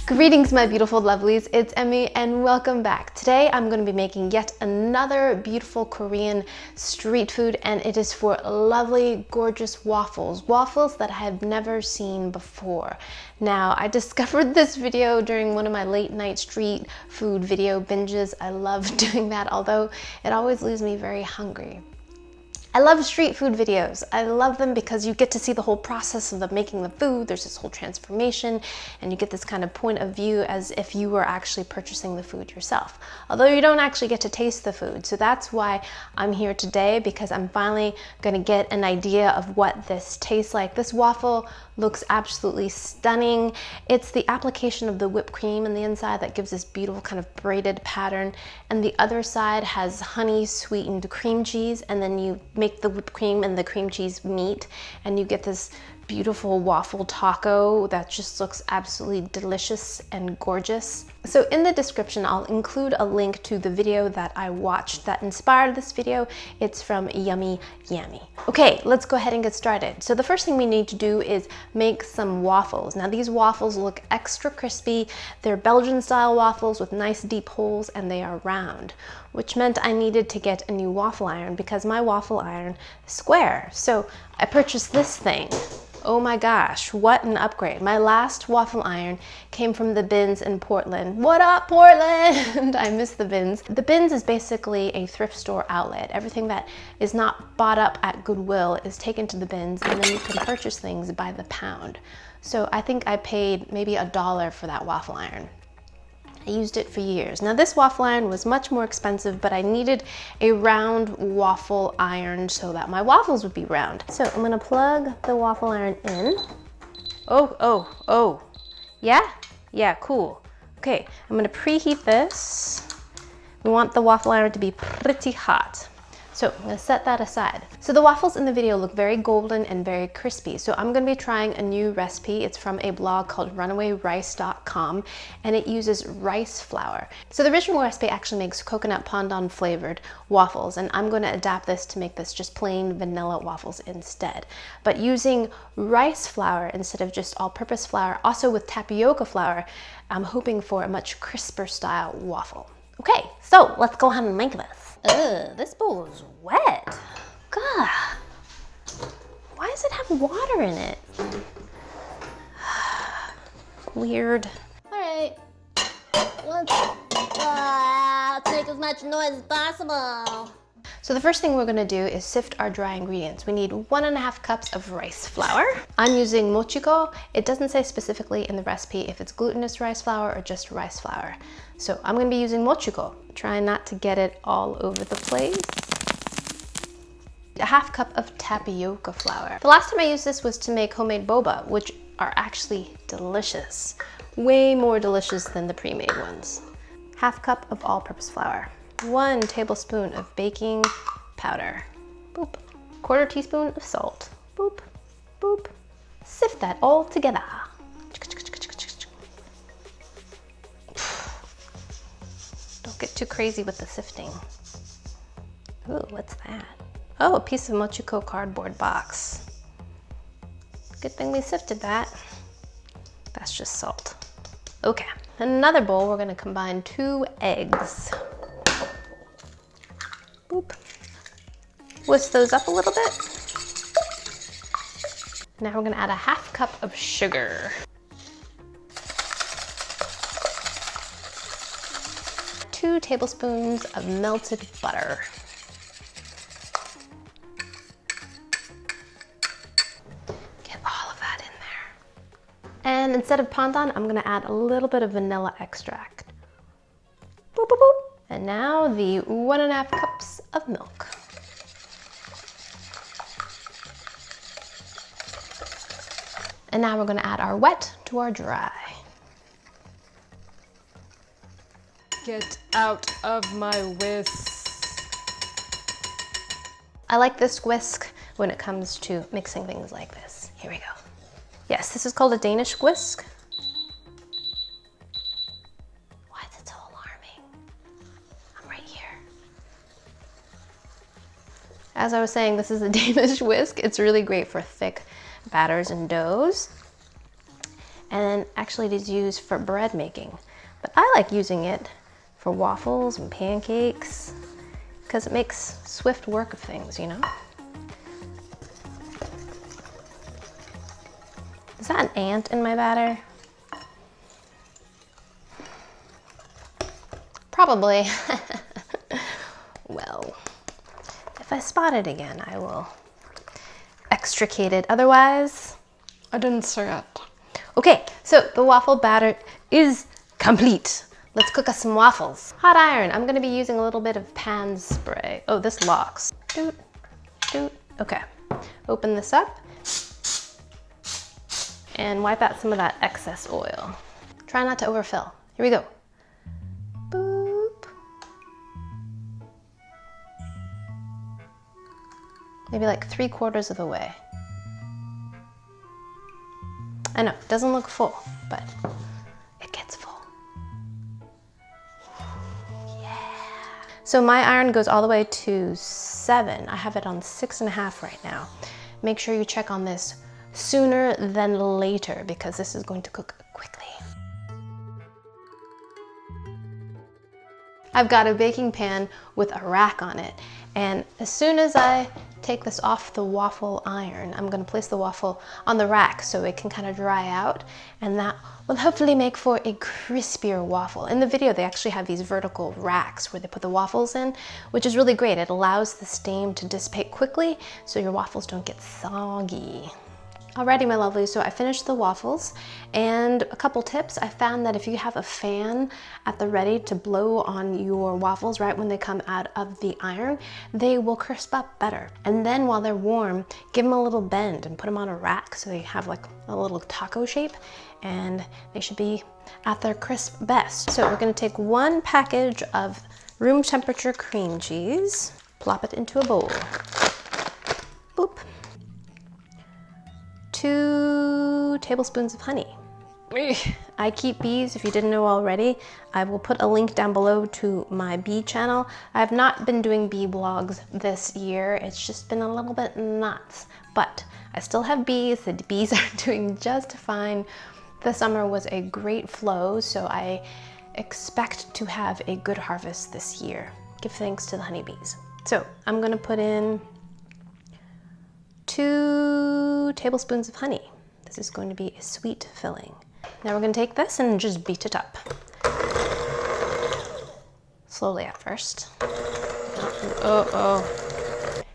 Greetings, my beautiful lovelies, it's Emmy and welcome back. Today I'm going to be making yet another beautiful Korean street food, and it is for lovely, gorgeous waffles. Waffles that I have never seen before. Now, I discovered this video during one of my late night street food video binges. I love doing that, although it always leaves me very hungry. I love street food videos. I love them because you get to see the whole process of making the food. There's this whole transformation, and you get this kind of point of view as if you were actually purchasing the food yourself. Although you don't actually get to taste the food. So that's why I'm here today, because I'm finally gonna get an idea of what this tastes like. This waffle looks absolutely stunning. It's the application of the whipped cream on the inside that gives this beautiful kind of braided pattern, and the other side has honey sweetened cream cheese, and then you make the whipped cream and the cream cheese meet, and you get this beautiful waffle taco that just looks absolutely delicious and gorgeous. So in the description, I'll include a link to the video that I watched that inspired this video. It's from Yummy Yummy. Okay, let's go ahead and get started. So the first thing we need to do is make some waffles. Now these waffles look extra crispy. They're Belgian style waffles with nice deep holes, and they are round, which meant I needed to get a new waffle iron because my waffle iron is square. So I purchased this thing. Oh my gosh, what an upgrade. My last waffle iron came from the Bins in Portland. What up, Portland? I miss the Bins. The Bins is basically a thrift store outlet. Everything that is not bought up at Goodwill is taken to the Bins, and then you can purchase things by the pound. So I think I paid maybe $1 for that waffle iron. I used it for years. Now this waffle iron was much more expensive, but I needed a round waffle iron so that my waffles would be round. So I'm gonna plug the waffle iron in. Oh. Yeah, cool. Okay, I'm gonna preheat this. We want the waffle iron to be pretty hot. So I'm gonna set that aside. So the waffles in the video look very golden and very crispy. So I'm gonna be trying a new recipe. It's from a blog called runawayrice.com, and it uses rice flour. So the original recipe actually makes coconut pandan flavored waffles, and I'm gonna adapt this to make this just plain vanilla waffles instead. But using rice flour instead of just all-purpose flour, also with tapioca flour, I'm hoping for a much crisper style waffle. Okay, so let's go ahead and make this. Ugh, this bowl is wet. God, why does it have water in it? Weird. All right, let's make as much noise as possible. So the first thing we're gonna do is sift our dry ingredients. We need 1.5 cups of rice flour. I'm using mochiko. It doesn't say specifically in the recipe if it's glutinous rice flour or just rice flour. So I'm gonna be using mochiko. Try not to get it all over the place. 1/2 cup of tapioca flour. The last time I used this was to make homemade boba, which are actually delicious. Way more delicious than the pre-made ones. 1/2 cup of all-purpose flour. 1 tablespoon of baking powder. Boop. 1/4 teaspoon of salt. Boop, boop. Sift that all together. Don't get too crazy with the sifting. Ooh, what's that? Oh, a piece of mochiko cardboard box. Good thing we sifted that. That's just salt. Okay, in another bowl, we're gonna combine 2 eggs. Boop. Whisk those up a little bit. Now we're gonna add 1/2 cup of sugar. 2 tablespoons of melted butter. Get all of that in there. And instead of pandan, I'm gonna add a little bit of vanilla extract. Boop, boop, boop. And now the 1.5 cups of milk. And now we're gonna add our wet to our dry. Get out of my whisk. I like this whisk when it comes to mixing things like this. Here we go. Yes, this is called a Danish whisk. Why is it so alarming? I'm right here. As I was saying, this is a Danish whisk. It's really great for thick batters and doughs. And actually it is used for bread making. But I like using it for waffles and pancakes because it makes swift work of things, you know? Is that an ant in my batter? Probably. Well, if I spot it again, I will extricate it. Otherwise, I didn't see it. Okay, so the waffle batter is complete. Let's cook us some waffles. Hot iron. I'm gonna be using a little bit of pan spray. Oh, this locks. Doot, doot. Okay, open this up and wipe out some of that excess oil. Try not to overfill. Here we go. Boop. Maybe like 3/4 of the way. I know, it doesn't look full, but it gets full. Yeah. So my iron goes all the way to 7. I have it on 6.5 right now. Make sure you check on this sooner than later because this is going to cook quickly. I've got a baking pan with a rack on it, and as soon as I take this off the waffle iron, I'm going to place the waffle on the rack so it can kind of dry out, and that will hopefully make for a crispier waffle. In the video they actually have these vertical racks where they put the waffles in, which is really great. It allows the steam to dissipate quickly so your waffles don't get soggy. Alrighty, my lovelies, so I finished the waffles, and a couple tips. I found that if you have a fan at the ready to blow on your waffles right when they come out of the iron, they will crisp up better. And then while they're warm, give them a little bend and put them on a rack so they have like a little taco shape, and they should be at their crisp best. So we're gonna take 1 package of room temperature cream cheese, plop it into a bowl. Boop. 2 tablespoons of honey. I keep bees, if you didn't know already. I will put a link down below to my bee channel. I have not been doing bee vlogs this year. It's just been a little bit nuts, but I still have bees. The bees are doing just fine. The summer was a great flow, so I expect to have a good harvest this year. Give thanks to the honeybees. So I'm gonna put in 2 tablespoons of honey. This is going to be a sweet filling. Now we're going to take this and just beat it up. Slowly at first.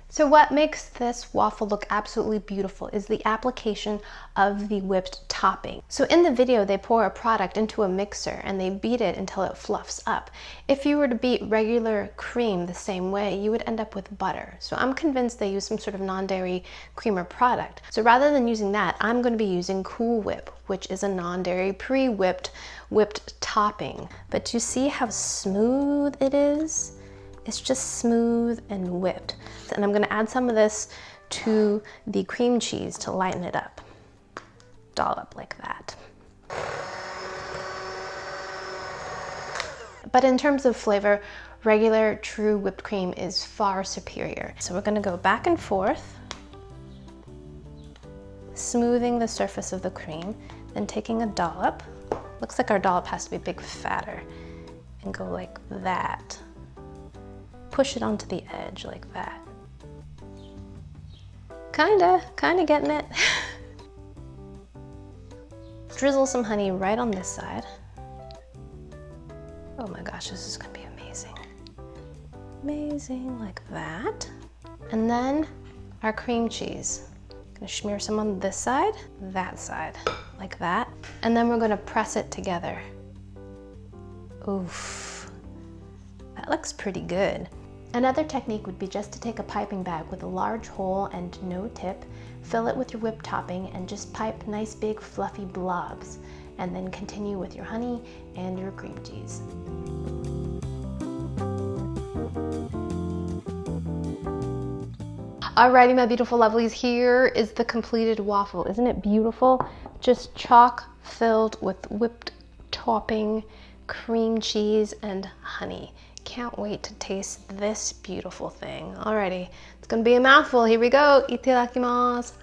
So what makes this waffle look absolutely beautiful is the application of the whipped topping. So in the video, they pour a product into a mixer and they beat it until it fluffs up. If you were to beat regular cream the same way, you would end up with butter. So I'm convinced they use some sort of non-dairy creamer product. So rather than using that, I'm going to be using Cool Whip, which is a non-dairy pre-whipped topping. But you see how smooth it is? It's just smooth and whipped. And I'm gonna add some of this to the cream cheese to lighten it up. Dollop like that. But in terms of flavor, regular true whipped cream is far superior. So we're gonna go back and forth, smoothing the surface of the cream, then taking a dollop. Looks like our dollop has to be a bit fatter, and go like that. Push it onto the edge like that. Kinda getting it. Drizzle some honey right on this side. Oh my gosh, this is gonna be amazing. Amazing, like that. And then our cream cheese. Gonna smear some on this side, that side, like that. And then we're gonna press it together. Oof, that looks pretty good. Another technique would be just to take a piping bag with a large hole and no tip, fill it with your whipped topping, and just pipe nice big fluffy blobs, and then continue with your honey and your cream cheese. Alrighty, my beautiful lovelies, here is the completed waffle. Isn't it beautiful? Just chock filled with whipped topping, cream cheese, and honey. Can't wait to taste this beautiful thing. Alrighty, it's gonna be a mouthful. Here we go. Itadakimasu.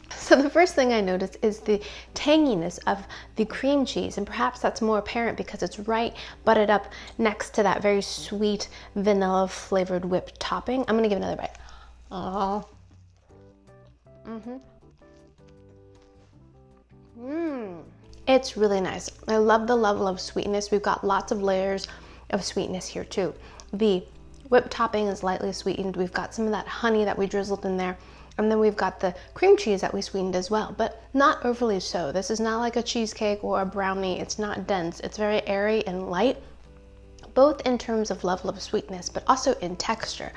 So the first thing I noticed is the tanginess of the cream cheese, and perhaps that's more apparent because it's right butted up next to that very sweet vanilla flavored whipped topping. I'm gonna give another bite. Oh. It's really nice. I love the level of sweetness. We've got lots of layers of sweetness here too. The whipped topping is lightly sweetened. We've got some of that honey that we drizzled in there. And then we've got the cream cheese that we sweetened as well, but not overly so. This is not like a cheesecake or a brownie. It's not dense. It's very airy and light, both in terms of level of sweetness, but also in texture.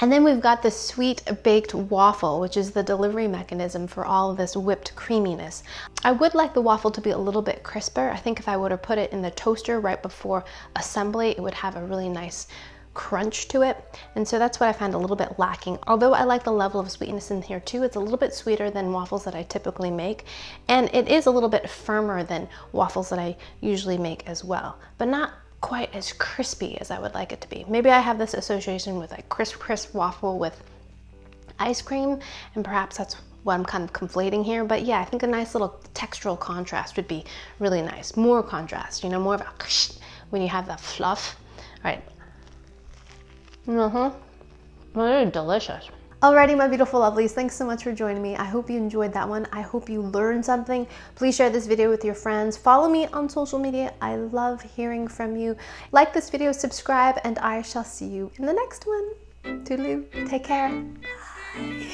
And then we've got the sweet baked waffle, which is the delivery mechanism for all of this whipped creaminess. I would like the waffle to be a little bit crisper. I think if I were to put it in the toaster right before assembly, it would have a really nice crunch to it. And so that's what I found a little bit lacking. Although I like the level of sweetness in here too, it's a little bit sweeter than waffles that I typically make. And it is a little bit firmer than waffles that I usually make as well, but not quite as crispy as I would like it to be. Maybe I have this association with like crisp waffle with ice cream, and perhaps that's what I'm kind of conflating here. But yeah, I think a nice little textural contrast would be really nice. More contrast, you know, more of a when you have that fluff. All right. Very delicious. Alrighty, my beautiful lovelies, thanks so much for joining me. I hope you enjoyed that one. I hope you learned something. Please share this video with your friends. Follow me on social media. I love hearing from you. Like this video, subscribe, and I shall see you in the next one. Toodaloo. Take care. Bye.